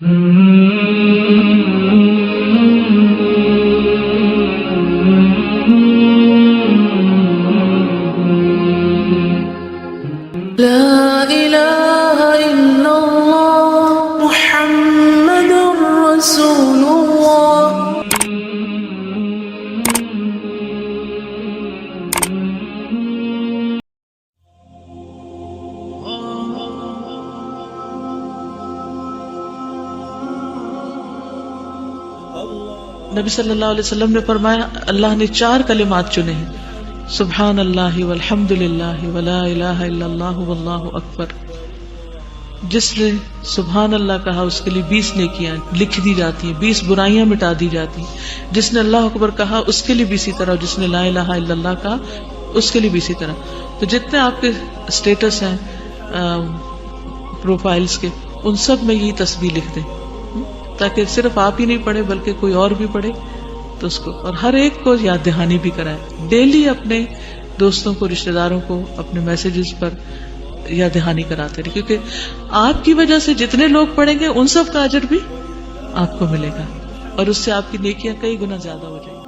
لا इलाहा इल्लल्लाह मुहम्मदुर रसूलुल्लाह। नबी सल्लल्लाहु अलैहि वसल्लम ने फरमाया, अल्लाह ने 4 कलिमात चुने हैं, सुब्हान अल्लाह वल्हम्दुलिल्लाह वला इलाहा इल्लल्लाह वल्लाहु अकबर। जिसने सुब्हान अल्लाह कहा उसके लिए 20 नेकियां लिख दी जाती हैं, 20 बुराइयां मिटा दी जाती हैं। जिसने अल्लाह अकबर कहा उसके लिए भी इसी तरह, और जिसने ला इलाहा इल्लल्लाह कहा उसके लिए भी इसी तरह। तो जितने आपके स्टेटस हैं प्रोफाइल्स के, उन सब में यही तस्बीह लिख दें, ताकि सिर्फ आप ही नहीं पढ़े बल्कि कोई और भी पढ़े तो उसको, और हर एक को याद दहानी भी कराए। डेली अपने दोस्तों को, रिश्तेदारों को अपने मैसेजेस पर याद दहानी कराते रहे, क्योंकि आपकी वजह से जितने लोग पढ़ेंगे उन सब का अजर भी आपको मिलेगा और उससे आपकी नेकियां कई गुना ज्यादा हो जाएगी।